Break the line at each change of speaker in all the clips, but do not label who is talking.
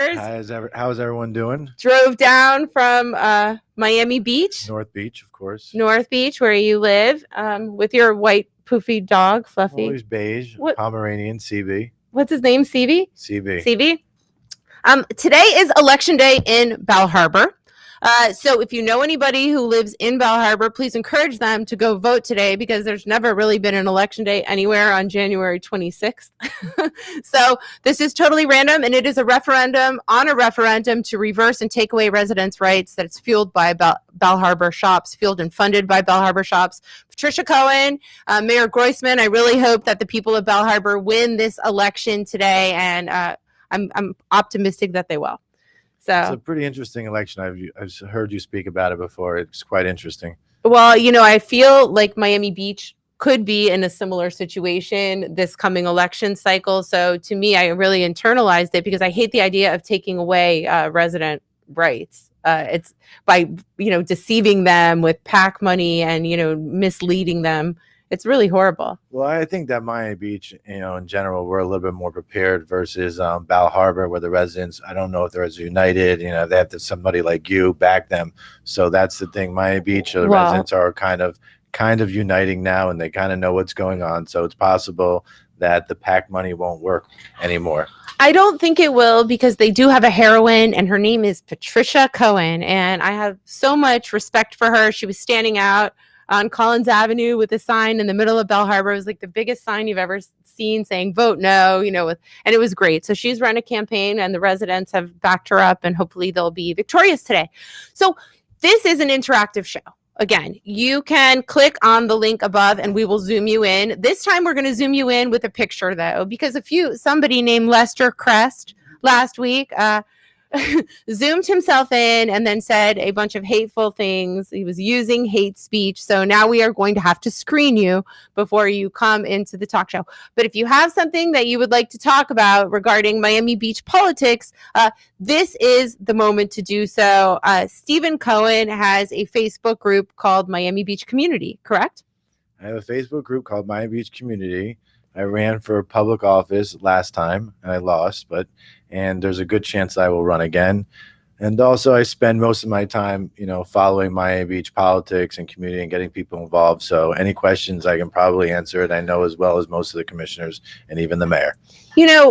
How's everyone doing?
Drove down from Miami Beach,
North Beach, of course.
North Beach, where you live, with your white poofy dog, Fluffy.
Always beige.
What?
Pomeranian, CB.
What's his name? CB?
CB.
CB? Today is Election Day in Bal Harbour. So if you know anybody who lives in Bal Harbour, please encourage them to go vote today, because there's never really been an election day anywhere on January 26th. So this is totally random, and it is a referendum to reverse and take away residents' rights that's fueled by Bal Harbour shops, fueled and funded by Bal Harbour shops. Patricia Cohen, Mayor Groisman, I really hope that the people of Bal Harbour win this election today, and I'm optimistic that they will. So
it's a pretty interesting election. I've heard you speak about it before. It's quite interesting.
Well, I feel like Miami Beach could be in a similar situation this coming election cycle. So to me, I really internalized it, because I hate the idea of taking away resident rights. It's by, deceiving them with PAC money and, misleading them. It's really horrible.
Well, I think that Miami Beach, in general, we're a little bit more prepared versus Bal Harbour, where the residents, I don't know if they're as united. They have somebody like you back them. So that's the thing. Miami Beach, the residents are kind of uniting now, and they kind of know what's going on. So it's possible that the PAC money won't work anymore.
I don't think it will, because they do have a heroine, and her name is Patricia Cohen, and I have so much respect for her. She was standing out on Collins Avenue with a sign in the middle of Bal Harbour. It was like the biggest sign you've ever seen, saying "Vote No," and it was great. So she's run a campaign, and the residents have backed her up, and hopefully they'll be victorious today. So this is an interactive show. Again, you can click on the link above, and we will zoom you in. This time we're going to zoom you in with a picture, though, because somebody named Lester Crest last week zoomed himself in and then said a bunch of hateful things. He was using hate speech. So now we are going to have to screen you before you come into the talk show. But if you have something that you would like to talk about regarding Miami Beach politics, this is the moment to do so. Stephen Cohen has a Facebook group called Miami Beach Community, correct?
I have a Facebook group called Miami Beach Community. I ran for public office last time and I lost, and there's a good chance I will run again. And also I spend most of my time, following Miami Beach politics and community and getting people involved. So any questions, I can probably answer it. I know as well as most of the commissioners and even the mayor.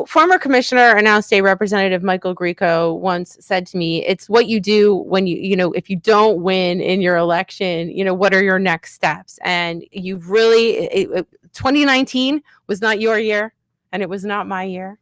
Former Commissioner and now State Representative Michael Gongora once said to me, it's what you do when if you don't win in your election, what are your next steps? And you've really, 2019 was not your year, and it was not my year.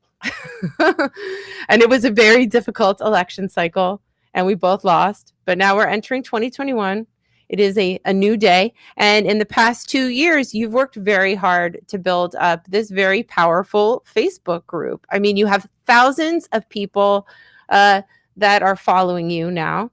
And it was a very difficult election cycle, and we both lost. But now we're entering 2021. It is a new day. And in the past 2 years, you've worked very hard to build up this very powerful Facebook group. I mean, you have thousands of people that are following you now.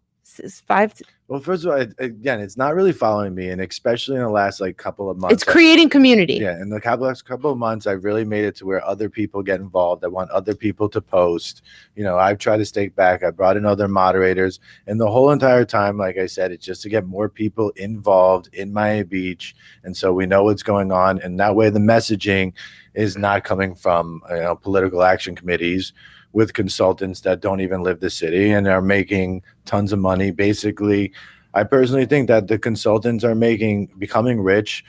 Well, first of all, again, it's not really following me, and especially in the last couple of months.
It's creating community.
Yeah, in the last couple of months, I've really made it to where other people get involved. I want other people to post. I've tried to stake back. I brought in other moderators, and the whole entire time, like I said, it's just to get more people involved in Miami Beach, and so we know what's going on, and that way the messaging is not coming from political action committees with consultants that don't even live the city and are making tons of money. Basically, I personally think that the consultants are becoming rich,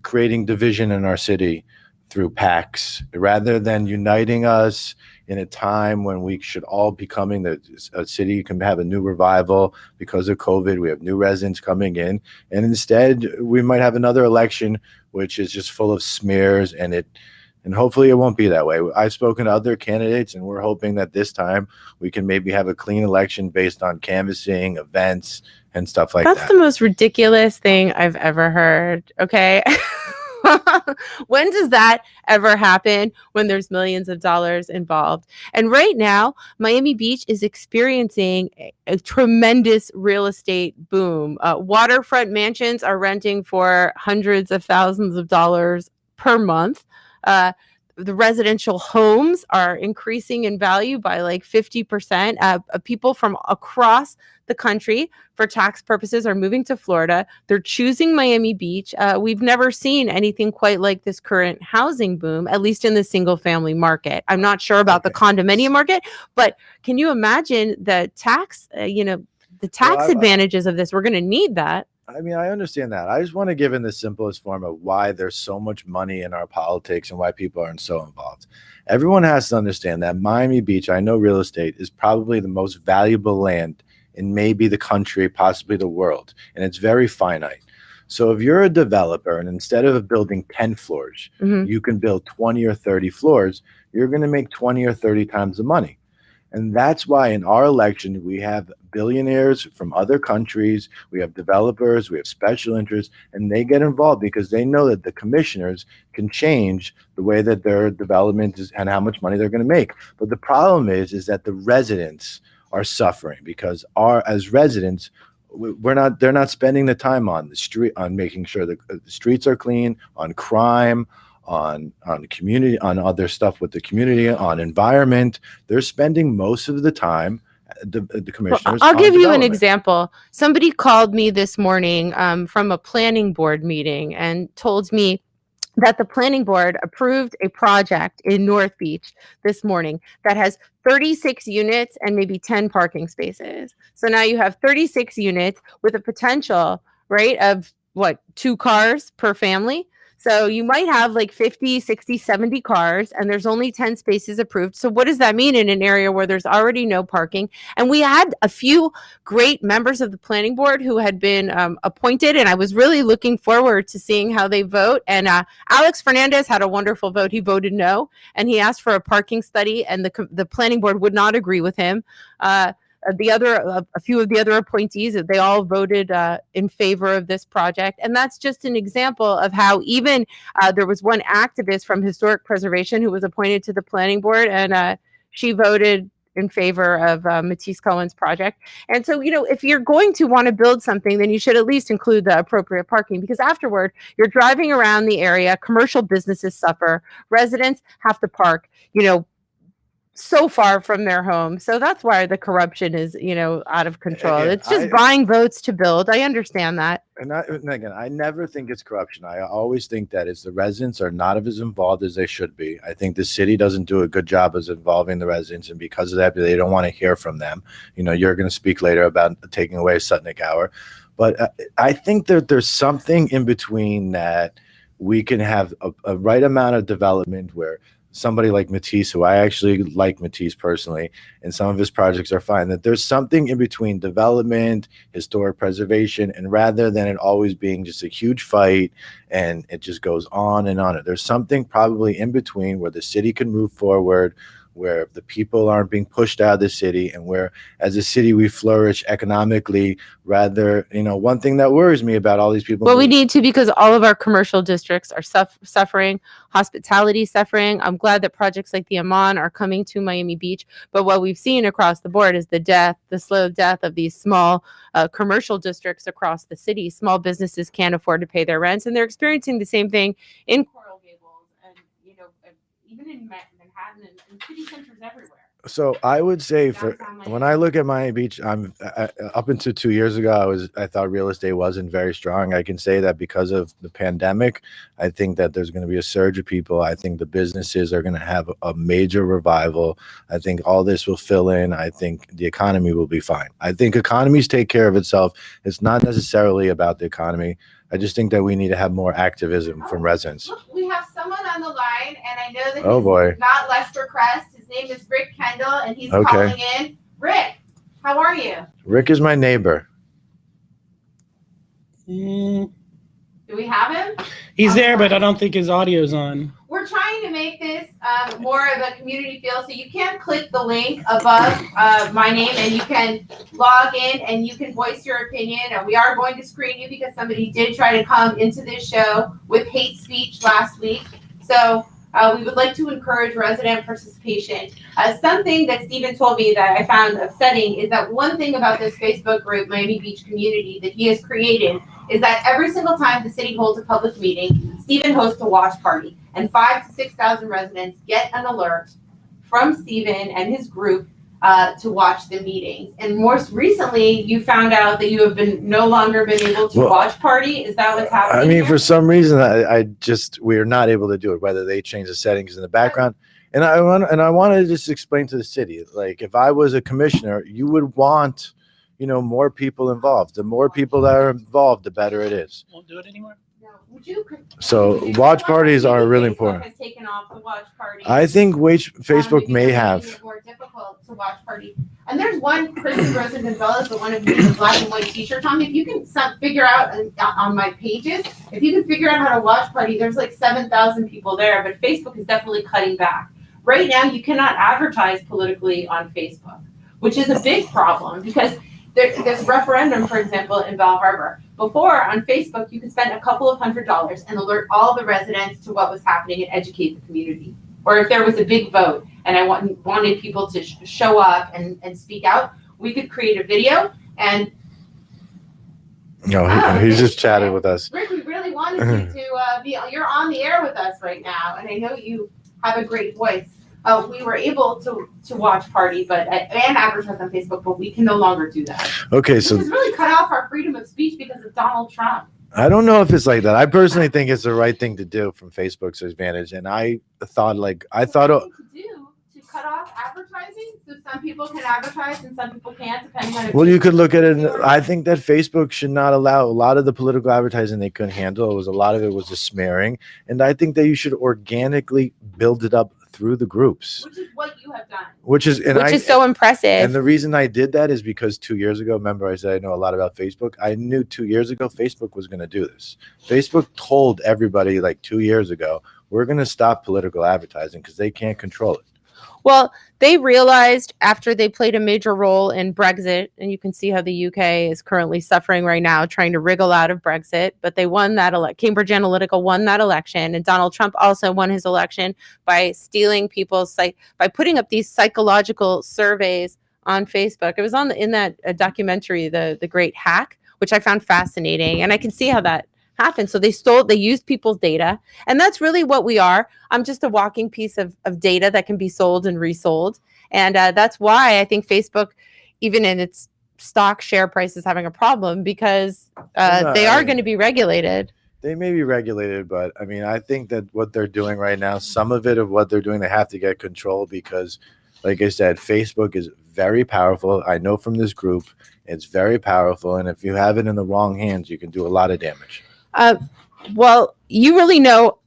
creating division in our city through PACs, rather than uniting us in a time when we should all be coming. A city can have a new revival because of COVID. We have new residents coming in, and instead we might have another election which is just full of smears, and hopefully it won't be that way. I've spoken to other candidates, and we're hoping that this time we can maybe have a clean election based on canvassing, events, and stuff like that.
That's the most ridiculous thing I've ever heard. Okay. When does that ever happen, when there's millions of dollars involved? And right now, Miami Beach is experiencing a tremendous real estate boom. Waterfront mansions are renting for hundreds of thousands of dollars per month. the residential homes are increasing in value by like 50%. People from across the country for tax purposes are moving to Florida. They're choosing Miami Beach. We've never seen anything quite like this current housing boom, at least in the single family market. I'm not sure about the condominium market, but can you imagine the tax, the tax advantages of this? We're going to need that.
I mean, I understand that. I just want to give in the simplest form of why there's so much money in our politics and why people aren't so involved. Everyone has to understand that Miami Beach, I know real estate, is probably the most valuable land in maybe the country, possibly the world, and it's very finite. So if you're a developer and instead of building 10 floors, you can build 20 or 30 floors, you're going to make 20 or 30 times the money. And that's why in our election, we have billionaires from other countries, we have developers, we have special interests, and they get involved because they know that the commissioners can change the way that their development is and how much money they're going to make. But the problem is that the residents are suffering because as residents, they're not spending the time on the street, on making sure the streets are clean, on crime, on the community, on other stuff with the community, on environment. They're spending most of the time, the commissioners.
I'll give you an example. Somebody called me this morning from a planning board meeting and told me that the planning board approved a project in North Beach this morning that has 36 units and maybe 10 parking spaces. So now you have 36 units with a potential, right, of 2 cars per family. So you might have like 50, 60, 70 cars, and there's only 10 spaces approved. So what does that mean in an area where there's already no parking? And we had a few great members of the planning board who had been appointed, and I was really looking forward to seeing how they vote. And Alex Fernandez had a wonderful vote. He voted no, and he asked for a parking study, and the planning board would not agree with him. A few of the other appointees, they all voted in favor of this project. And that's just an example of how even there was one activist from Historic Preservation who was appointed to the planning board, and she voted in favor of Matisse Cohen's project. And so, if you're going to want to build something, then you should at least include the appropriate parking, because afterward, you're driving around the area, commercial businesses suffer, residents have to park, so far from their home. So that's why the corruption is, out of control. It's just buying votes to build. I understand that.
And again, I never think it's corruption. I always think that the residents are not as involved as they should be. I think the city doesn't do a good job as involving the residents, and because of that, they don't want to hear from them. You're going to speak later about taking away Sutnick Hour. But I think that there's something in between that we can have a right amount of development where somebody like Matisse, who I actually like Matisse personally, and some of his projects are fine, that there's something in between development, historic preservation, and rather than it always being just a huge fight and it just goes on and on, there's something probably in between where the city can move forward, where the people aren't being pushed out of the city, and where as a city we flourish economically. Rather, one thing that worries me about all these people.
Well, we need to, because all of our commercial districts are suffering, hospitality suffering. I'm glad that projects like the Amman are coming to Miami Beach, but what we've seen across the board is the slow death of these small commercial districts across the city. Small businesses can't afford to pay their rents, and they're experiencing the same thing in Coral Gables and even in Manhattan and city centers everywhere.
So I would say when I look at Miami Beach, I'm up until 2 years ago, I thought real estate wasn't very strong. I can say that because of the pandemic, I think that there's going to be a surge of people. I think the businesses are going to have a major revival. I think all this will fill in. I think the economy will be fine. I think economies take care of itself. It's not necessarily about the economy. I just think that we need to have more activism from residents.
Look, we have someone on the line, and I know that
he's
not Lester Crest. His name is Rick Kendall, and he's calling in. Rick, how are you?
Rick is my neighbor.
Do we have him?
He's there, but I don't think his audio's on.
We're trying to make this more of a community feel, so you can click the link above my name, and you can log in and you can voice your opinion. And we are going to screen you because somebody did try to come into this show with hate speech last week. So we would like to encourage resident participation. Something that Stephen told me that I found upsetting is that one thing about this Facebook group, Miami Beach Community, that he has created is that every single time the city holds a public meeting, Stephen hosts a watch party. and 5,000 to 6,000 residents get an alert from Stephen and his group to watch the meetings. And most recently, you found out that you have no longer been able to watch party. Is that what's happening?
I mean,
here?
for some reason, we are not able to do it. Whether they change the settings in the background, and I want to just explain to the city, like if I was a commissioner, you would want, more people involved. The more people that are involved, the better it is.
Won't do it anymore.
So watch parties are really important.
Has taken off the watch party.
I think Facebook may have.
It more difficult to watch party. And there's one person, Rosa Gonzalez, the one of the black and white T-shirt. Tommy, if you can figure out on my pages, if you can figure out how to watch party, there's like 7,000 people there. But Facebook is definitely cutting back. Right now, you cannot advertise politically on Facebook, which is a big problem because there's a referendum, for example, in Bell Harbor. Before, on Facebook, you could spend a couple of $100s and alert all the residents to what was happening and educate the community. Or if there was a big vote and I wanted people to show up and speak out, we could create a video and...
No, he's just chatting with us.
Rick, we really wanted you to be... You're on the air with us right now, and I know you have a great voice. We were able to watch party, and advertise on Facebook, but we can no longer do that.
Okay, so
it's really cut off our freedom of speech because of Donald Trump.
I don't know if it's like that. I personally think it's the right thing to do from Facebook's advantage, and I thought
to cut off advertising, so some people can advertise and some people can't, depending on.
Well, you could look at it. I think that Facebook should not allow a lot of the political advertising they couldn't handle. A lot of it was just smearing, and I think that you should organically build it up through the groups,
which is what you have done,
which is
so impressive.
And the reason I did that is because 2 years ago, remember I said I know a lot about Facebook. I knew 2 years ago Facebook was going to do this. Facebook told everybody like 2 years ago, we're going to stop political advertising because they can't control it.
Well, they realized after they played a major role in Brexit, and you can see how the UK is currently suffering right now, trying to wriggle out of Brexit, but they won that Cambridge Analytica won that election, and Donald Trump also won his election by stealing by putting up these psychological surveys on Facebook. It was in that documentary, The Great Hack, which I found fascinating, and I can see how that happened. So they used people's data, and that's really what we are. I'm just a walking piece of data that can be sold and resold, and that's why I think Facebook, even in its stock share price, is having a problem because they are going to be regulated.
They may be regulated, but I mean, I think that what they're doing right now, some of it of what they're doing, they have to get control because, like I said, Facebook is very powerful. I know from this group, it's very powerful, and if you have it in the wrong hands, you can do a lot of damage.
Well, you really know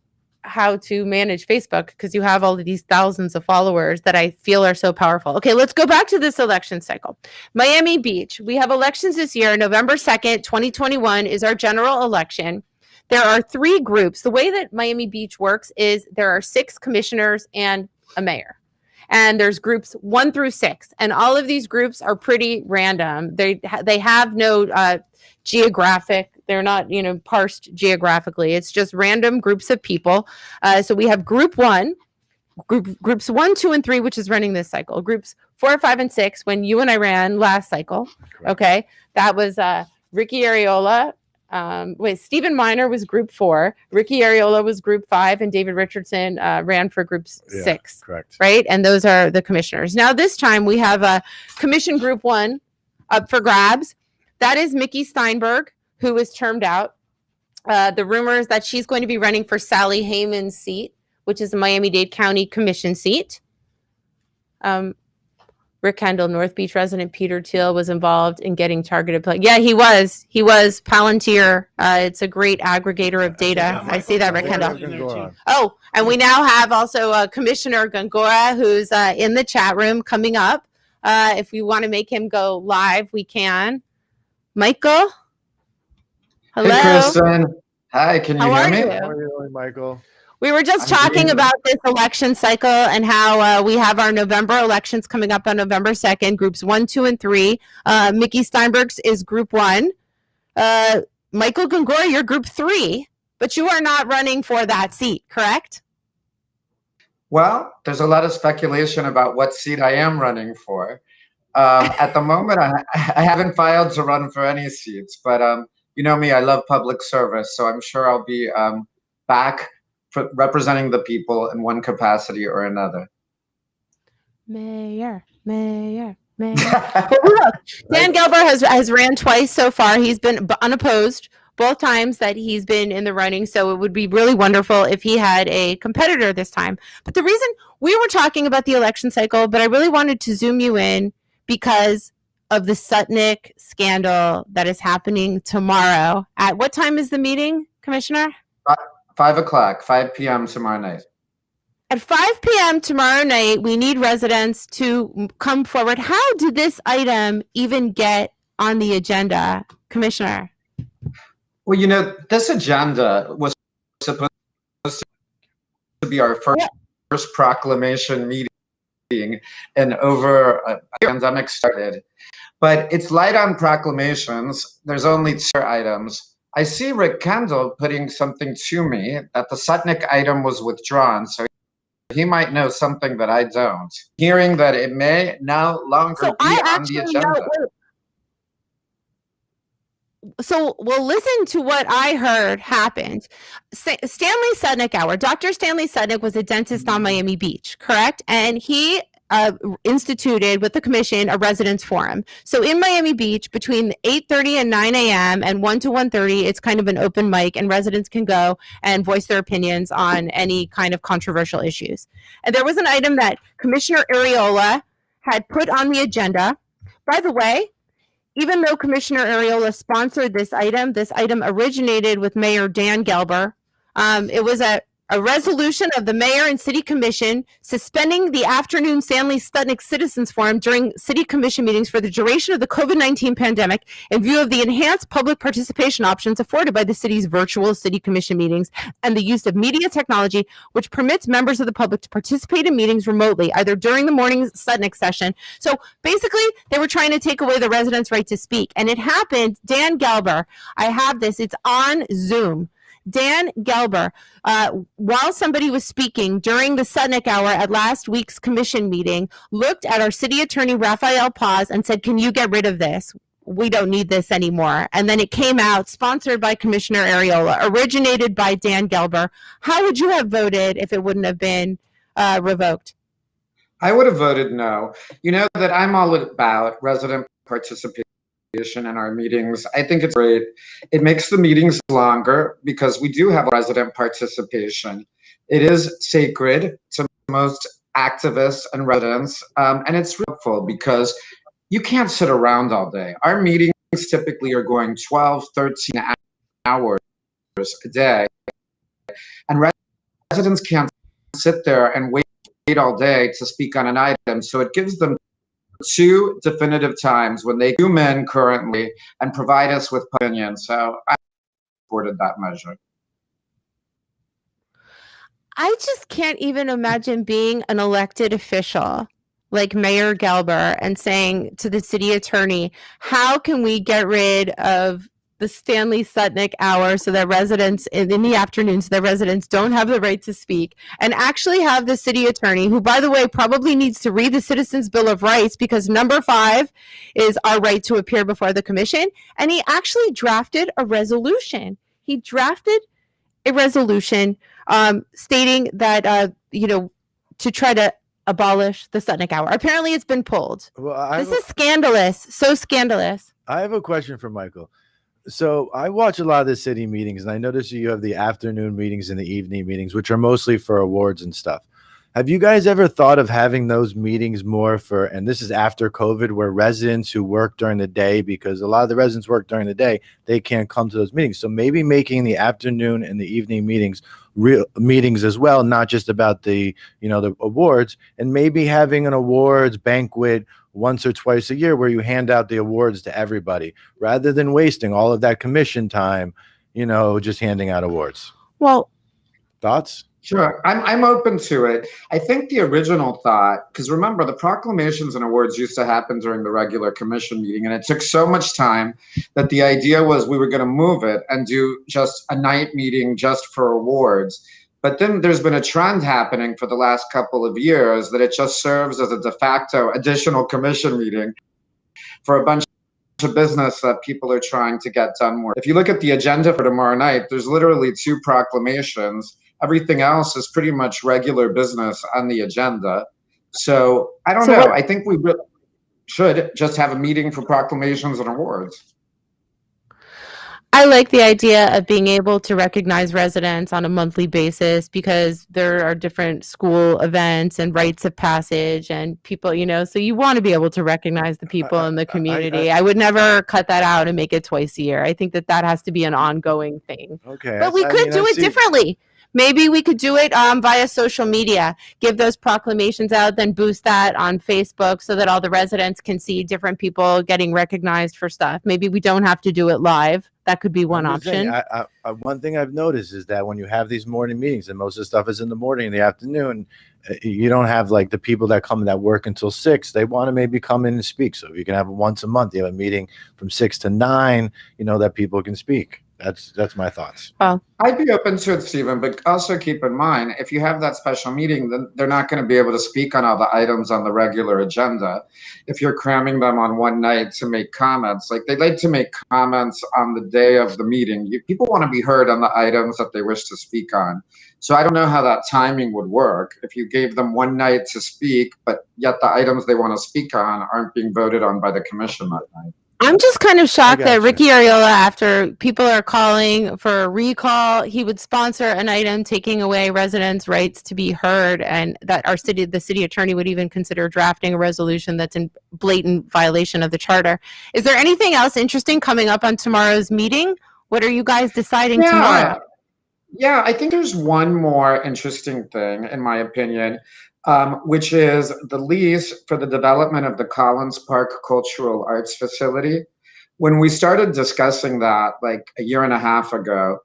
how to manage Facebook because you have all of these thousands of followers that I feel are so powerful. Okay, let's go back to this election cycle. Miami Beach, we have elections this year. November 2nd, 2021 is our general election. There are 3 groups. The way that Miami Beach works is there are 6 commissioners and a mayor. And there's groups 1 through 6. And all of these groups are pretty random. They have no geographic, they're not, parsed geographically. It's just random groups of people. So we have groups 1, 2, and 3, which is running this cycle. Groups 4, 5, and 6, when you and I ran last cycle. Correct. Okay. That was Ricky Areola. Stephen Miner was group 4, Ricky Areola was group 5, and David Richardson ran for group 6.
Correct.
Right. And those are the commissioners. Now, this time we have a commission group 1 up for grabs. That is Mickey Steinberg, who was termed out. The rumor is that she's going to be running for Sally Hayman's seat, which is a Miami-Dade County Commission seat. Rick Kendall, North Beach resident Peter Thiel was involved in getting targeted. Yeah, he was. He was Palantir. It's a great aggregator of data. I see that, Rick Kendall. Oh, and we now have also Commissioner Gongora, who's in the chat room coming up. If we want to make him go live, we can. Michael? Hello?
Hey, Kristen. Hi, can you hear me?
How are you doing, Michael?
We were just talking about this election cycle and how we have our November elections coming up on November 2nd, groups 1, 2, and 3. Mickey Steinberg's is group 1. Michael Gongora, you're group 3, but you are not running for that seat, correct?
Well, there's a lot of speculation about what seat I am running for. At the moment, I haven't filed to run for any seats, but you know me, I love public service, so I'm sure I'll be back representing the people in one capacity or another.
Mayor. Well, look, Dan Gelber has ran twice so far. He's been unopposed both times that he's been in the running. So it would be really wonderful if he had a competitor this time. But the reason we were talking about the election cycle, but I really wanted to zoom you in because of the Sutnick scandal that is happening tomorrow. At what time is the meeting, Commissioner?
5 o'clock, 5 p.m. tomorrow night.
At 5 p.m. tomorrow night, we need residents to come forward. How did this item even get on the agenda, Commissioner?
Well, this agenda was supposed to be our first proclamation meeting, and over a pandemic started. But it's light on proclamations. There's only 2 items. I see Rick Kendall putting something to me that the Sutnick item was withdrawn, so he might know something that I don't. Hearing that it may no longer be on the agenda.
So we'll listen to what I heard happened. Stanley Sutnick Hour. Dr. Stanley Sutnick was a dentist on Miami Beach, correct? And he instituted with the commission a residence forum. So in Miami Beach, between 8:30 and 9 a.m. and 1 to 1:30, it's kind of an open mic, and residents can go and voice their opinions on any kind of controversial issues. And there was an item that Commissioner Ariola had put on the agenda. By the way, even though Commissioner Ariola sponsored this item originated with Mayor Dan Gelber. It was a resolution of the mayor and city commission suspending the afternoon Stanley Sutnick Citizens Forum during city commission meetings for the duration of the COVID-19 pandemic in view of the enhanced public participation options afforded by the city's virtual city commission meetings and the use of media technology, which permits members of the public to participate in meetings remotely, either during the morning Sutnick session. So basically, they were trying to take away the residents' right to speak. And it happened, Dan Gelber, I have this, it's on Zoom. Dan Gelber, while somebody was speaking during the Sutnick Hour at last week's commission meeting, looked at our city attorney, Raphael Paz, and said, "Can you get rid of this? We don't need this anymore." And then it came out, sponsored by Commissioner Ariola, originated by Dan Gelber. How would you have voted if it wouldn't have been revoked?
I would have voted no. You know that I'm all about resident participation in our meetings. I think it's great. It makes the meetings longer because we do have resident participation. It is sacred to most activists and residents, and it's helpful because you can't sit around all day. Our meetings typically are going 12, 13 hours a day, and residents can't sit there and wait all day to speak on an item, so it gives them 2 definitive times when they zoom in currently and provide us with opinions. So I supported that measure.
I just can't even imagine being an elected official like Mayor Gelber and saying to the city attorney, how can we get rid of the Stanley Sutnick Hour so that residents in the afternoon, so that residents don't have the right to speak, and actually have the city attorney, who, by the way, probably needs to read the Citizens Bill of Rights, because number 5 is our right to appear before the commission. And he actually drafted a resolution. He drafted a resolution stating that, to try to abolish the Sutnick Hour. Apparently it's been pulled. Well, this is scandalous. So scandalous.
I have a question for Michael. So I watch a lot of the city meetings, and I notice you have the afternoon meetings and the evening meetings, which are mostly for awards and stuff. Have you guys ever thought of having those meetings more for, and this is after COVID, where residents who work during the day, because a lot of the residents work during the day, they can't come to those meetings. So maybe making the afternoon and the evening meetings real meetings as well, not just about the awards, and maybe having an awards banquet once or twice a year where you hand out the awards to everybody rather than wasting all of that commission time, just handing out awards.
Well,
thoughts?
Sure, I'm open to it. I think the original thought, because remember, the proclamations and awards used to happen during the regular commission meeting, and it took so much time that the idea was we were going to move it and do just a night meeting just for awards. But then there's been a trend happening for the last couple of years that it just serves as a de facto additional commission meeting for a bunch of business that people are trying to get done more. If you look at the agenda for tomorrow night, there's literally 2 proclamations Everything else is pretty much regular business on the agenda. So I don't
So
know.
what,
I think we really should just have a meeting for proclamations and awards.
I like the idea of being able to recognize residents on a monthly basis because there are different school events and rites of passage and people, so you want to be able to recognize the people in the community. I would never cut that out and make it twice a year. I think that that has to be an ongoing thing.
Okay.
But we could do it differently. Maybe we could do it via social media, give those proclamations out, then boost that on Facebook so that all the residents can see different people getting recognized for stuff. Maybe we don't have to do it live. That could be one option.
One thing I've noticed is that when you have these morning meetings, and most of the stuff is in the morning and the afternoon, you don't have like the people that come that work until 6. They want to maybe come in and speak. So if you can have once a month, you have a meeting from 6 to 9, that people can speak. That's my thoughts.
Well,
I'd be open to it, Stephen, but also keep in mind, if you have that special meeting, then they're not going to be able to speak on all the items on the regular agenda. If you're cramming them on one night to make comments, like they like to make comments on the day of the meeting. People want to be heard on the items that they wish to speak on. So I don't know how that timing would work. If you gave them one night to speak, but yet the items they want to speak on aren't being voted on by the commission that night.
I'm just kind of shocked that Ricky Ariola, after people are calling for a recall, he would sponsor an item taking away residents' rights to be heard, and that the city attorney would even consider drafting a resolution that's in blatant violation of the charter. Is there anything else interesting coming up on tomorrow's meeting? What are you guys deciding tomorrow?
Yeah, I think there's one more interesting thing, in my opinion, which is the lease for the development of the Collins Park Cultural Arts Facility. When we started discussing that like a year and a half ago,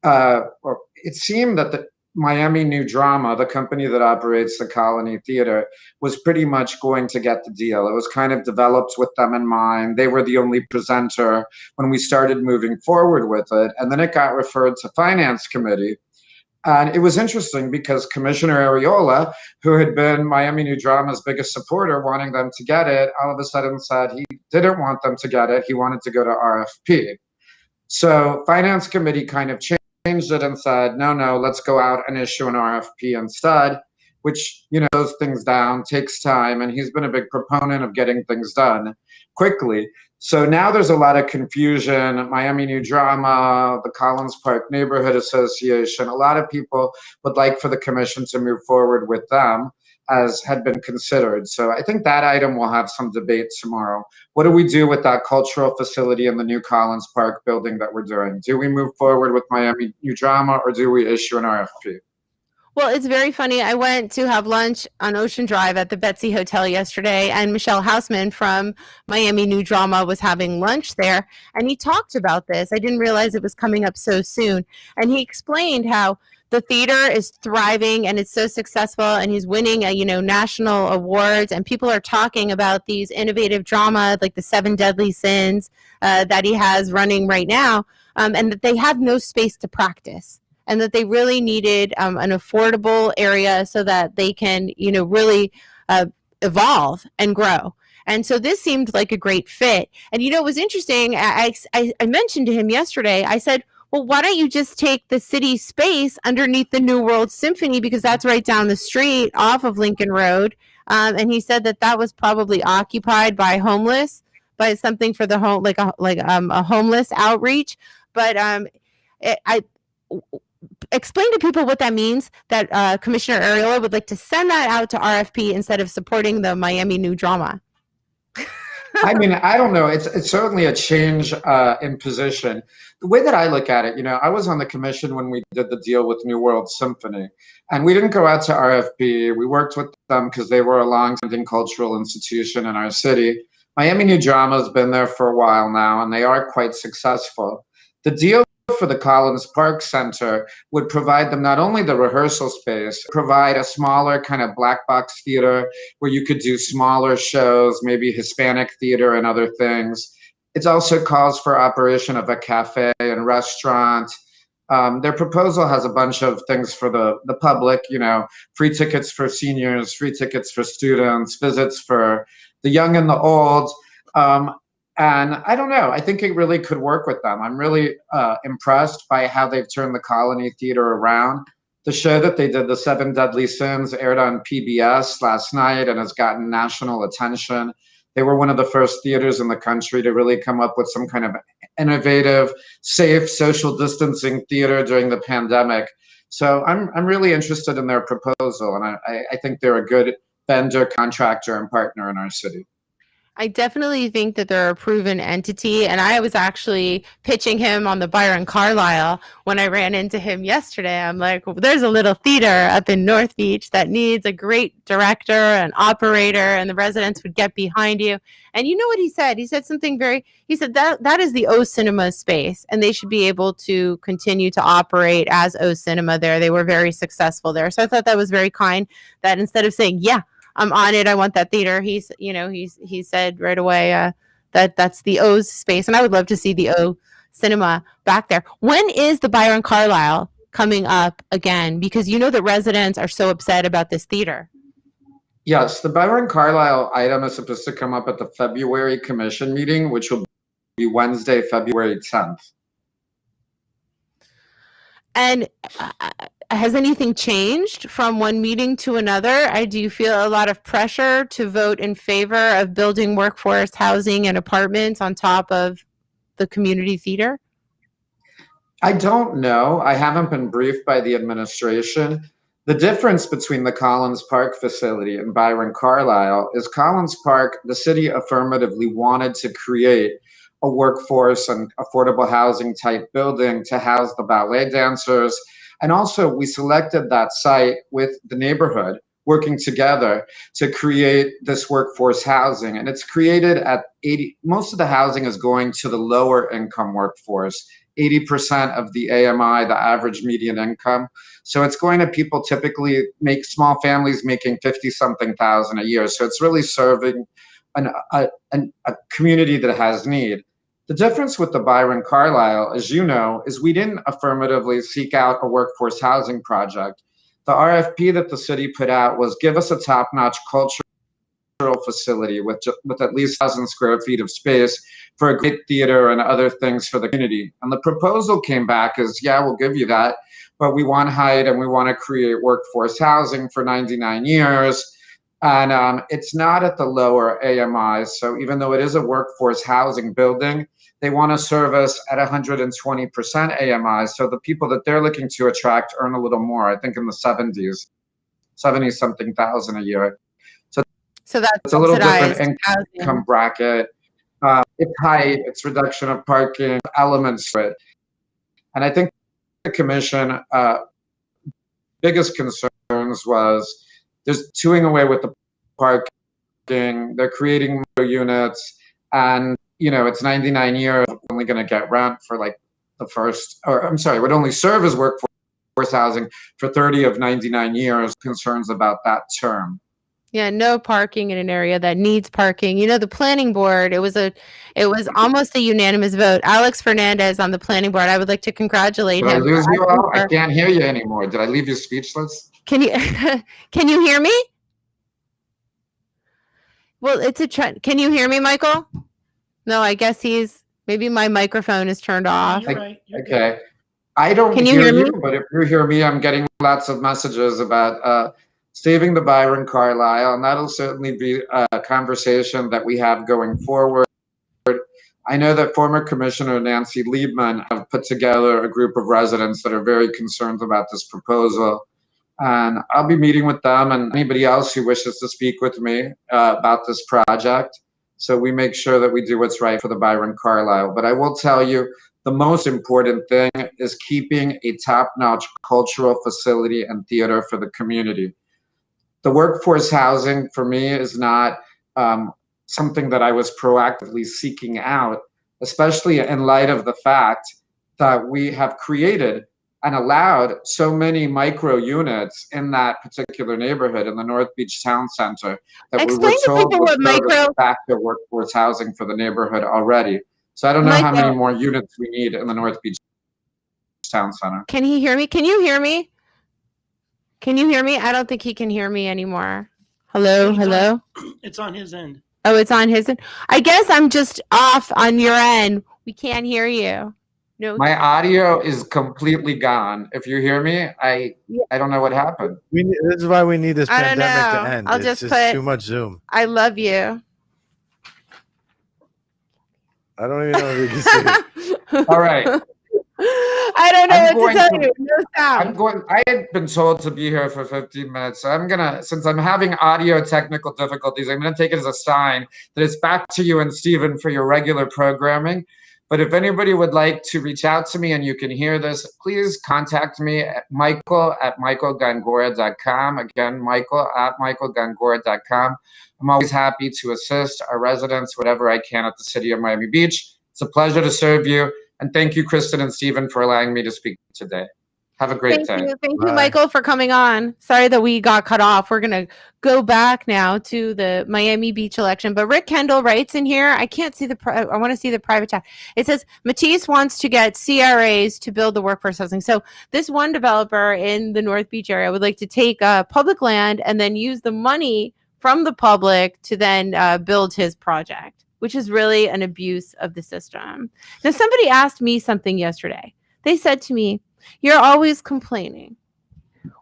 it seemed that the Miami New Drama, the company that operates the Colony Theater, was pretty much going to get the deal. It was kind of developed with them in mind. They were the only presenter when we started moving forward with it. And then it got referred to Finance Committee. And it was interesting because Commissioner Ariola, who had been Miami New Drama's biggest supporter, wanting them to get it, all of a sudden said he didn't want them to get it. He wanted to go to RFP. So Finance Committee kind of changed it and said, no, let's go out and issue an RFP instead, which, those things down, takes time. And he's been a big proponent of getting things done quickly. So now there's a lot of confusion. Miami New Drama, the Collins Park Neighborhood Association, a lot of people would like for the commission to move forward with them, as had been considered. So I think that item will have some debate tomorrow. What do we do with that cultural facility in the new Collins Park building that we're doing? Do we move forward with Miami New Drama, or do we issue an RFP?
Well, it's very funny. I went to have lunch on Ocean Drive at the Betsy Hotel yesterday, and Michelle Hausman from Miami New Drama was having lunch there, and he talked about this. I didn't realize it was coming up so soon. And he explained how the theater is thriving and it's so successful, and he's winning national awards, and people are talking about these innovative drama like the 7 Deadly Sins that he has running right now, and that they have no space to practice, and that they really needed an affordable area so that they can really evolve and grow. And so this seemed like a great fit. And it was interesting. I mentioned to him yesterday, I said, well, why don't you just take the city space underneath the New World Symphony, because that's right down the street off of Lincoln Road. And he said that was probably occupied by something for the home, like a homeless outreach. But I explain to people what that means, that Commissioner Ariola would like to send that out to RFP instead of supporting the Miami New Drama.
I mean, I don't know. It's certainly a change in position. The way that I look at it, I was on the commission when we did the deal with New World Symphony, and we didn't go out to RFP. We worked with them because they were a long-standing cultural institution in our city. Miami New Drama has been there for a while now, and they are quite successful. The deal for the Collins Park Center would provide them not only the rehearsal space, provide a smaller kind of black box theater where you could do smaller shows, maybe Hispanic theater and other things. It also calls for operation of a cafe and restaurant. Their proposal has a bunch of things for the public, free tickets for seniors, free tickets for students, visits for the young and the old. And I don't know, I think it really could work with them. I'm really impressed by how they've turned the Colony Theater around. They have a lot of The show that they did, The Seven Deadly Sins, aired on PBS last night and has gotten national attention. They were one of the first theaters in the country to really come up with some kind of innovative, safe, social distancing theater during the pandemic. So I'm really interested in their proposal, and I think they're a good vendor, contractor, and partner in our city.
I definitely think that they're a proven entity, and I was actually pitching him on the Byron Carlisle when I ran into him yesterday. I'm like, well, there's a little theater up in North Beach that needs a great director and operator, and the residents would get behind you. And you know what he said? He said something he said that is the O Cinema space, and they should be able to continue to operate as O Cinema there. They were very successful there. So I thought that was very kind, that instead of saying, yeah, I'm on it, I want that theater, he said right away that's the O's space, and I would love to see the O Cinema back there. When is the Byron Carlisle coming up again? Because you know the residents are so upset about this theater.
Yes, the Byron Carlisle item is supposed to come up at the February commission meeting, which will be Wednesday, February 10th.
And has anything changed from one meeting to another? Do you feel a lot of pressure to vote in favor of building workforce housing and apartments on top of the community theater?
I don't know. I haven't been briefed by the administration. The difference between the Collins Park facility and Byron Carlisle is Collins Park, the city affirmatively wanted to create a workforce and affordable housing type building to house the ballet dancers. And also we selected that site with the neighborhood working together to create this workforce housing. And it's created at 80, most of the housing is going to the lower income workforce, 80% of the AMI, the average median income. So it's going to people typically make small families making 50-something thousand a year. So it's really serving a community that has need. The difference with the Byron Carlisle, as you know, is we didn't affirmatively seek out a workforce housing project. The RFP that the city put out was give us a top-notch cultural facility with at least 1,000 square feet of space for a great theater and other things for the community. And the proposal came back as, yeah, we'll give you that, but we want height and we want to create workforce housing for 99 years. And it's not at the lower AMIs. So even though it is a workforce housing building, they want to service at 120% AMI. So the people that they're looking to attract earn a little more, I think in the 70-something thousand a year. So that's a little different income bracket. It's height, it's reduction of parking, elements to it. And I think the commission biggest concerns was there's doing away with the parking, they're creating more units, and it's 99 years, only going to get rent for like the first, or I'm sorry, would only serve as workforce housing for 30 of 99 years. Concerns about that term.
Yeah, no parking in an area that needs parking. The planning board, it was almost a unanimous vote. Alex Fernandez on the planning board, I would like to congratulate him.
Did I lose you all? I can't hear you anymore. Did I leave you speechless?
Can you hear me? Well, it's a trend. Can you hear me, Michael? No, I guess maybe my microphone is turned off.
You're right. You're
okay.
Good.
I don't
Can
hear
you,
but if you hear me, I'm getting lots of messages about saving the Byron Carlisle, and that'll certainly be a conversation that we have going forward. I know that former Commissioner Nancy Liebman have put together a group of residents that are very concerned about this proposal. And I'll be meeting with them and anybody else who wishes to speak with me about this project. So we make sure that we do what's right for the Byron Carlisle. But I will tell you, the most important thing is keeping a top-notch cultural facility and theater for the community. The workforce housing for me is not something that I was proactively seeking out, especially in light of the fact that we have created and allowed so many micro units in that particular neighborhood in the North Beach Town Center that we were told would back their workforce housing for the neighborhood already. So I don't know how many more units we need in the North Beach Town Center.
Can he hear me? Can you hear me? Can you hear me? I don't think he can hear me anymore. Hello? Hello?
It's on his end.
Oh, it's on his end. I guess I'm just off on your end. We can't hear you. No.
My audio is completely gone. If you hear me, I don't know what happened.
This is why we need this
I don't
pandemic to
know.
end.
I'll
It's
just
just
put-
too much Zoom.
I love you.
I don't even know if you can see it.
All right.
I don't know
I'm
what to
going
tell
to-
you. No sound.
I had been told to be here for 15 minutes. So since I'm having audio technical difficulties, I'm gonna take it as a sign that it's back to you and Stephen for your regular programming. But if anybody would like to reach out to me and you can hear this, please contact me at michael@michaelgongora.com. Again, michael@michaelgongora.com. I'm always happy to assist our residents, whatever I can at the City of Miami Beach. It's a pleasure to serve you. And thank you, Kristen and Stephen, for allowing me to speak today. Have a great day.
Thank you,
Bye.
Michael, for coming on. Sorry that we got cut off. We're going to go back now to the Miami Beach election. But Rick Kendall writes in here, I can't see I want to see the private chat. It says, Matisse wants to get CRAs to build the workforce housing. So this one developer in the North Beach area would like to take public land and then use the money from the public to then build his project, which is really an abuse of the system. Now, somebody asked me something yesterday. They said to me, you're always complaining.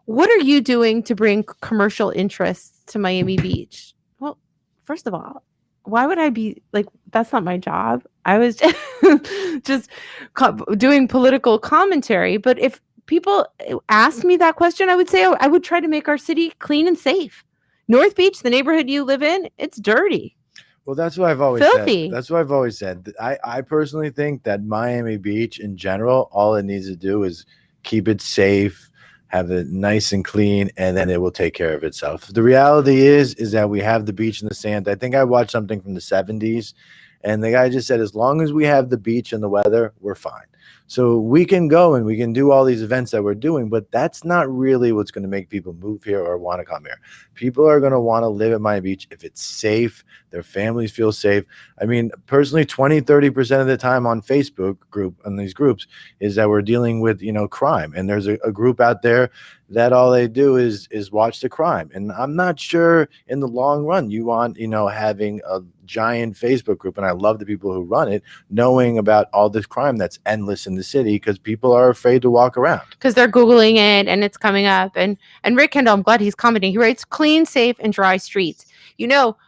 What are you doing to bring commercial interests to Miami Beach? Well, first of all, why would I be like, that's not my job. I was just doing political commentary. But if people asked me that question, I would say I would try to make our city clean and safe. North Beach, the neighborhood you live in, it's dirty.
Well, that's what I've always
Filthy.
said. That's what I've always said. I personally think that Miami Beach in general, all it needs to do is keep it safe, have it nice and clean, and then it will take care of itself. The reality is that we have the beach and the sand. I think I watched something from the 70s, and the guy just said, as long as we have the beach and the weather, we're fine. So we can go and we can do all these events that we're doing, but that's not really what's going to make people move here or want to come here. People are going to want to live at Miami Beach if it's safe, their families feel safe. I mean, personally, 20-30% of the time on Facebook on these groups is that we're dealing with, crime. And there's a group out there that all they do is watch the crime. And I'm not sure in the long run you want, having a giant Facebook group, and I love the people who run it, knowing about all this crime that's endless in the city because people are afraid to walk around.
Because they're Googling it and it's coming up. And Rick Kendall, I'm glad he's commenting. He writes, clean, safe, and dry streets.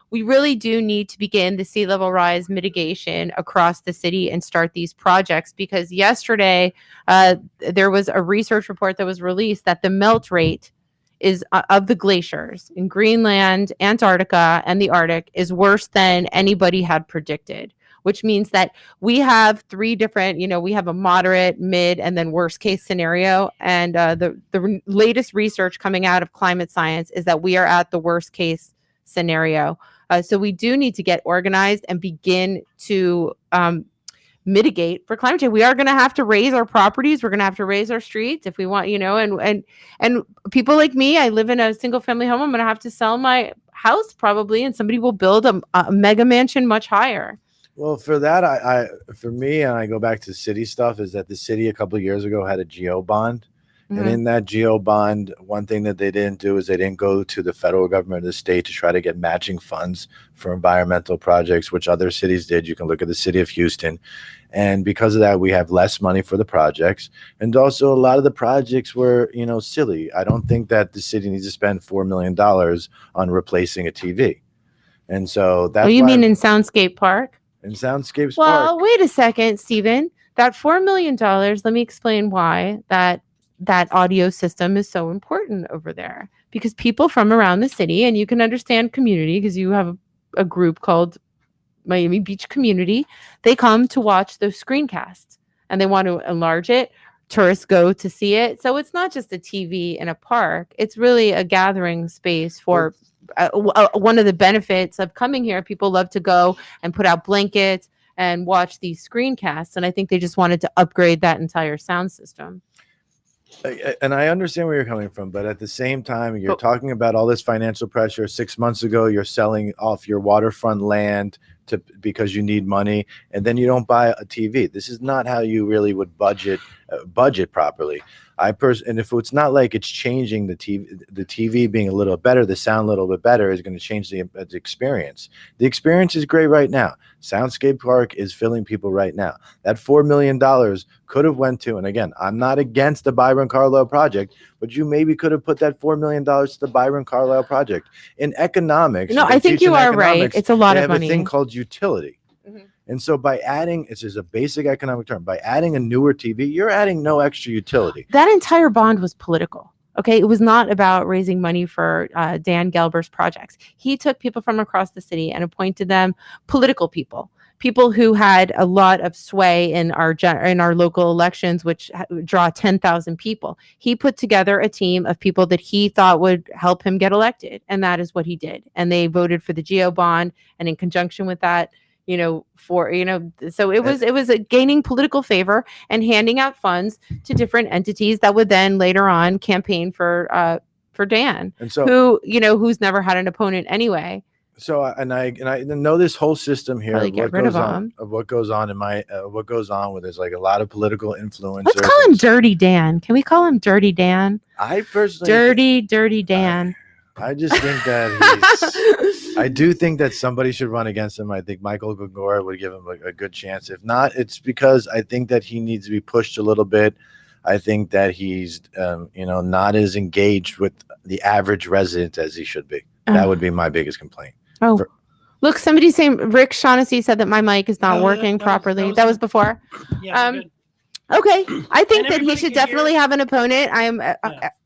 We really do need to begin the sea level rise mitigation across the city and start these projects, because yesterday there was a research report that was released that the melt rate is of the glaciers in Greenland, Antarctica, and the Arctic is worse than anybody had predicted, which means that we have three different, we have a moderate, mid, and then worst case scenario. And the latest research coming out of climate science is that we are at the worst case scenario. So we do need to get organized and begin to mitigate for climate change. We are going to have to raise our properties. We're going to have to raise our streets if we want, and people like me, I live in a single family home. I'm going to have to sell my house probably, and somebody will build a mega mansion much higher.
Well, for that, for me, and I go back to city stuff, is that the city a couple of years ago had a geo bond. And in that geo bond, one thing that they didn't do is they didn't go to the federal government or the state to try to get matching funds for environmental projects, which other cities did. You can look at the city of Houston. And because of that, we have less money for the projects. And also a lot of the projects were, silly. I don't think that the city needs to spend $4 million on replacing a TV. And so that's
you mean in Soundscape Park?
In Soundscape Park.
Well, wait a second, Stephen. That $4 million, let me explain why that audio system is so important over there, because people from around the city, and you can understand community because you have a group called Miami Beach Community, they come to watch those screencasts and they want to enlarge it. Tourists go to see it. So it's not just a TV in a park. It's really a gathering space for one of the benefits of coming here. People love to go and put out blankets and watch these screencasts. And I think they just wanted to upgrade that entire sound system.
And I understand where you're coming from, but at the same time, you're talking about all this financial pressure. 6 months ago, you're selling off your waterfront land because you need money, and then you don't buy a TV. This is not how you really would budget properly. And if it's not like it's changing the TV being a little better, the sound a little bit better is going to change the experience. The experience is great right now. Soundscape Park is filling people right now. That $4 million could have went to, and again, I'm not against the Byron Carlisle project, but you maybe could have put that $4 million to the Byron Carlisle project. In economics,
No, I think you are right. It's a lot of money.
They have a thing called utility.
Mhm.
And so by adding, it's just a basic economic term, by adding a newer TV, you're adding no extra utility.
That entire bond was political. Okay, it was not about raising money for Dan Gelber's projects. He took people from across the city and appointed them political people who had a lot of sway in our local elections, which draw 10,000 people. He put together a team of people that he thought would help him get elected, and that is what he did. And they voted for the GEO bond, and in conjunction with that, so it was a gaining political favor and handing out funds to different entities that would then later on campaign for Dan,
and so
who's never had an opponent anyway.
So I know this whole system here
Probably
of what goes on with there's like a lot of political influencers.
Let's call him Dirty Dan. Can we call him Dirty Dan?
I personally
Dirty Dan.
I just think that I do think that somebody should run against him. I think Michael Gongora would give him a good chance. If not, it's because I think that he needs to be pushed a little bit. I think that he's, not as engaged with the average resident as he should be. That would be my biggest complaint.
Look, somebody's saying Rick Shaughnessy said that my mic is not working properly. That was before.
Yeah,
okay. I think that he
everybody
should
can
definitely have an opponent.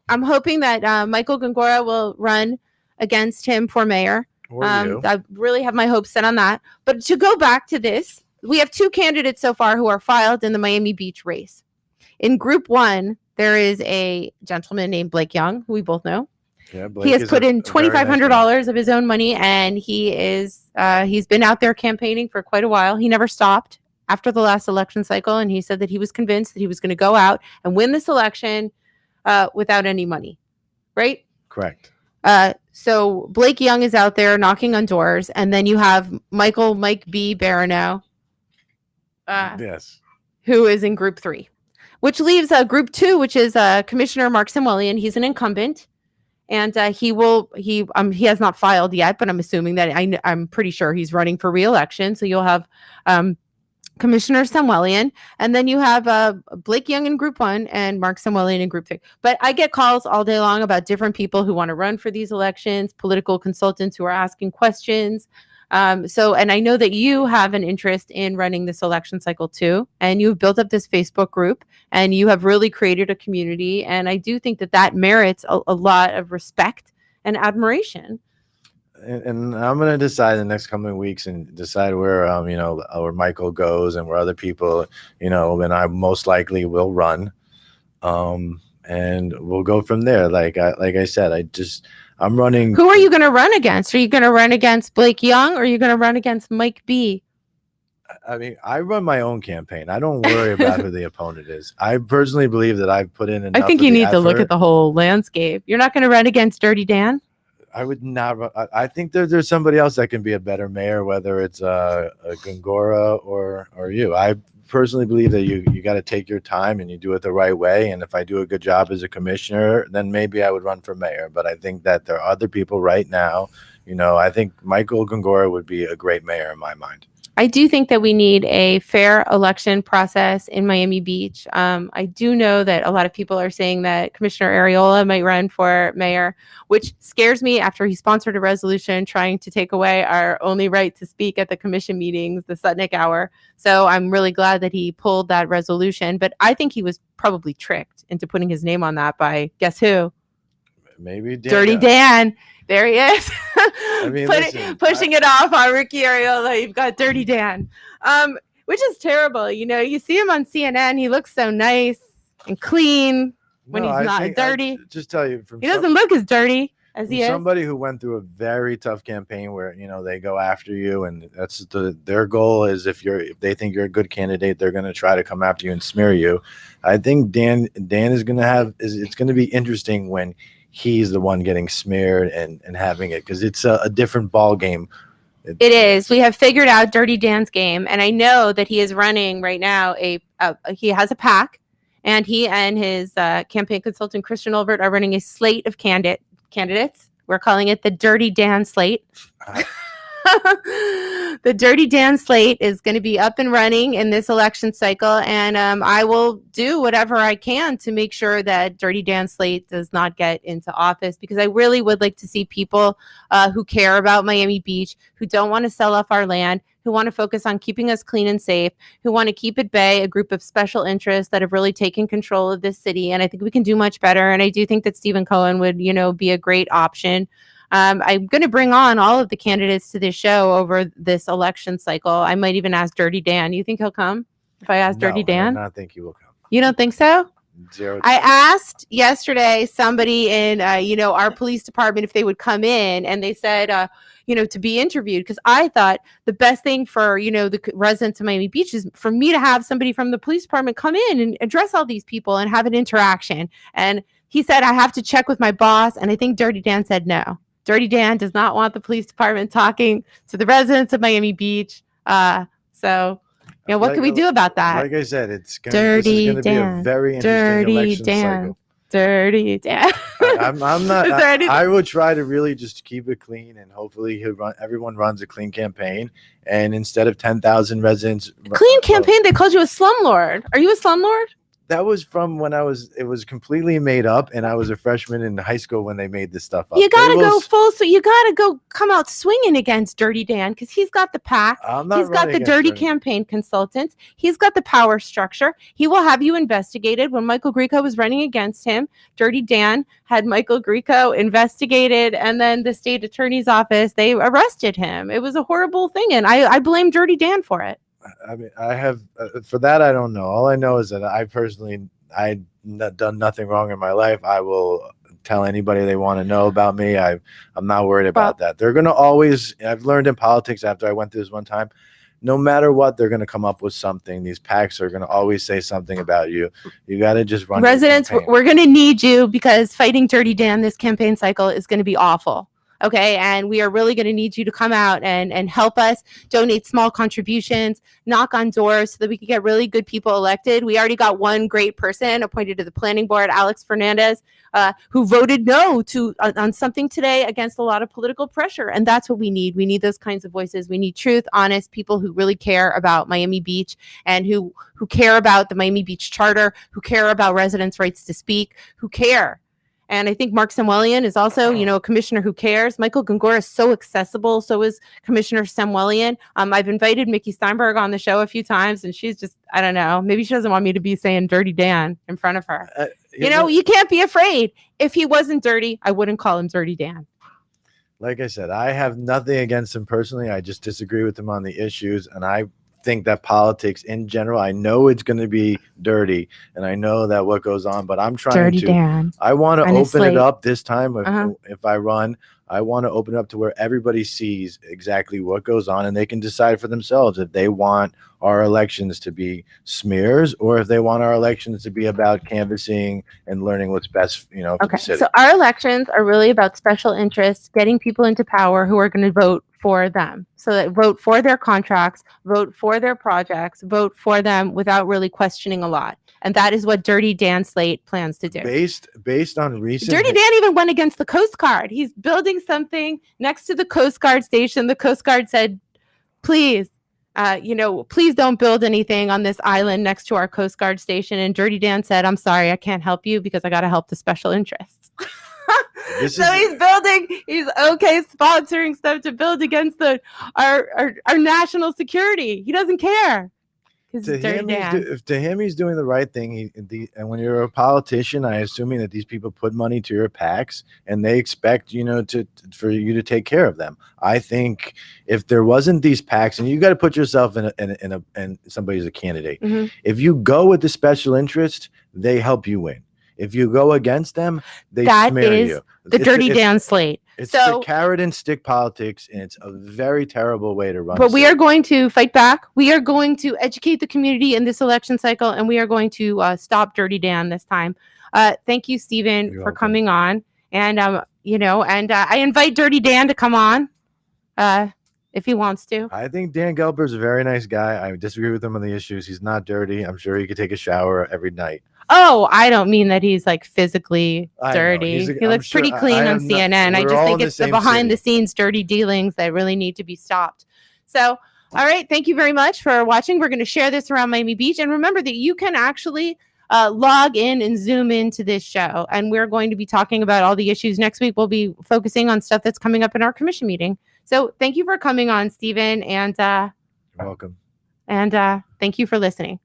I'm hoping that Michael Gongora will run against him for mayor. I really have my hopes set on that. But to go back to this, we have two candidates so far who are filed in the Miami Beach race. In Group 1, there is a gentleman named Blake Young, who we both know.
Yeah, Blake
he has put in $2,500 of his own money, and he's been out there campaigning for quite a while. He never stopped after the last election cycle, and he said that he was convinced that he was going to go out and win this election without any money, right?
Correct.
So Blake Young is out there knocking on doors, and then you have Mike B. Barano,
yes,
who is in Group 3, which leaves Group 2, which is Commissioner Mark Samuelian. He's an incumbent, and he has not filed yet, but I'm assuming that I'm pretty sure he's running for re-election. So you'll have Commissioner Samuelian, and then you have Blake Young in Group 1 and Mark Samuelian in Group 3. But I get calls all day long about different people who want to run for these elections, political consultants who are asking questions. And I know that you have an interest in running this election cycle too, and you've built up this Facebook group, and you have really created a community. And I do think that merits a lot of respect and admiration.
And I'm going to decide in the next coming weeks and decide where, where Michael goes and where other people, and I most likely will run. And we'll go from there. Like I said, I'm running.
Who are you going to run against? Are you going to run against Blake Young, or are you going to run against Mike B?
I mean, I run my own campaign. I don't worry about who the opponent is. I personally believe that I've put in enough.
I think you need to look at the whole landscape. You're not going to run against Dirty Dan?
I would not. I think there's somebody else that can be a better mayor, whether it's a Gongora or you. I personally believe that you got to take your time and you do it the right way. And if I do a good job as a commissioner, then maybe I would run for mayor. But I think that there are other people right now. I think Michael Gongora would be a great mayor in my mind.
I do think that we need a fair election process in Miami Beach. I do know that a lot of people are saying that Commissioner Ariola might run for mayor, which scares me after he sponsored a resolution trying to take away our only right to speak at the commission meetings, the Sutnick Hour. So I'm really glad that he pulled that resolution. But I think he was probably tricked into putting his name on that by, guess who?
Maybe
Dirty Dan. There he is.
I mean,
pushing it off on Ricky Ariola. You've got Dirty Dan, which is terrible. You see him on CNN. He looks so nice and clean when he's not dirty.
Just tell you,
he doesn't look as dirty as he is.
Somebody who went through a very tough campaign where they go after you, and that's their goal is if they think you're a good candidate, they're going to try to come after you and smear you. I think Dan is going to it's going to be interesting when he's the one getting smeared and having it, because it's a different ball game
It is. We have figured out Dirty Dan's game, and I know that he is running right now. He has a PAC, and he and his campaign consultant Christian Olvert are running a slate of candidates. We're calling it the Dirty Dan slate. The Dirty Dan slate is going to be up and running in this election cycle, and I will do whatever I can to make sure that Dirty Dan slate does not get into office, because I really would like to see people who care about Miami Beach, who don't want to sell off our land, who want to focus on keeping us clean and safe, who want to keep at bay a group of special interests that have really taken control of this city. And I think we can do much better. And I do think that Stephen Cohen would, be a great option. I'm going to bring on all of the candidates to this show over this election cycle. I might even ask Dirty Dan. You think he'll come if I ask Dirty Dan?
I do not think he will come.
You don't think so?
Zero.
I asked yesterday somebody in, our police department if they would come in, and they said, to be interviewed, because I thought the best thing for, the residents of Miami Beach is for me to have somebody from the police department come in and address all these people and have an interaction. And he said, I have to check with my boss. And I think Dirty Dan said no. Dirty Dan does not want the police department talking to the residents of Miami Beach. What can we do about that?
Like I said, this is
Dirty
going to be a very interesting election cycle.
Dirty Dan.
I'm not. I would try to really just keep it clean, and hopefully everyone runs a clean campaign. And instead of 10,000 residents,
clean campaign. They called you a slumlord. Are you a slumlord?
That was from when it was completely made up, and I was a freshman in high school when they made this stuff up.
You got to go full, so you got to come out swinging against Dirty Dan, because he's got the PAC. He's got the dirty campaign consultants. He's got the power structure. He will have you investigated. When Michael Grieco was running against him, Dirty Dan had Michael Grieco investigated, and then the state attorney's office, they arrested him. It was a horrible thing, and I blame Dirty Dan for it.
I mean, I have for that. I don't know. All I know is that I've done nothing wrong in my life. I will tell anybody they want to know about me. I'm not worried about that. They're going to always, I've learned in politics after I went through this one time, no matter what, they're going to come up with something. These PACs are going to always say something about you. You got to just run.
Residents, we're going to need you, because fighting Dirty Dan this campaign cycle is going to be awful. Okay. And we are really going to need you to come out and help us donate small contributions, knock on doors, so that we can get really good people elected. We already got one great person appointed to the planning board, Alex Fernandez, who voted no on something today against a lot of political pressure. And that's what we need. We need those kinds of voices. We need truth, honest people who really care about Miami Beach, and who care about the Miami Beach Charter, who care about residents' rights to speak, who care. And I think Mark Samuelian is also, a commissioner who cares. Michael Gongora is so accessible. So is Commissioner Samuelian. I've invited Mickey Steinberg on the show a few times, and she's just, I don't know, maybe she doesn't want me to be saying Dirty Dan in front of her. You can't be afraid. If he wasn't dirty, I wouldn't call him Dirty Dan.
Like I said, I have nothing against him personally. I just disagree with him on the issues, and I think that politics in general, I know it's going to be dirty, and I know that what goes on, but I'm trying
Dirty
to
Dan.
I want to open it up this time. If I run, I want to open it up to where everybody sees exactly what goes on, and they can decide for themselves if they want our elections to be smears, or if they want our elections to be about canvassing and learning what's best, for the city.
So our elections are really about special interests, getting people into power who are going to vote for them. So that vote for their contracts, vote for their projects, vote for them without really questioning a lot. And that is what Dirty Dan slate plans to do.
Based on recent
Dirty Dan even went against the Coast Guard. He's building something next to the Coast Guard station. The Coast Guard said, please, please don't build anything on this island next to our Coast Guard station. And Dirty Dan said, I'm sorry, I can't help you because I got to help the special interests. He's sponsoring stuff to build against our national security. He doesn't care.
To him, he's doing the right thing. And when you're a politician, I assuming that these people put money to your PACs, and they expect for you to take care of them. I think if there wasn't these PACs, and you got to put yourself in somebody's a candidate. Mm-hmm. If you go with the special interest, they help you win. If you go against them, they smear you.
The Dirty Dan slate.
It's the carrot and stick politics, and it's a very terrible way to run.
But we are going to fight back. We are going to educate the community in this election cycle, and we are going to stop Dirty Dan this time. Thank you, Stephen, for coming on. And I invite Dirty Dan to come on. if he wants to.
I think Dan Gelber's a very nice guy. I disagree with him on the issues. He's not dirty. I'm sure he could take a shower every night.
Oh, I don't mean that he's like physically
I know.
dirty.
He's a-
He
I'm
looks
sure-
pretty
I
clean on
am not-
CNN. I
we're
just
all
think
in the
it's the
same
behind the
city.
scenes dirty dealings that really need to be stopped. So, all right. Thank you very much for watching. We're going to share this around Miami Beach. And remember that you can actually log in and zoom into this show. And we're going to be talking about all the issues next week. We'll be focusing on stuff that's coming up in our commission meeting. So thank you for coming on, Stephen. And
You're welcome.
thank you for listening.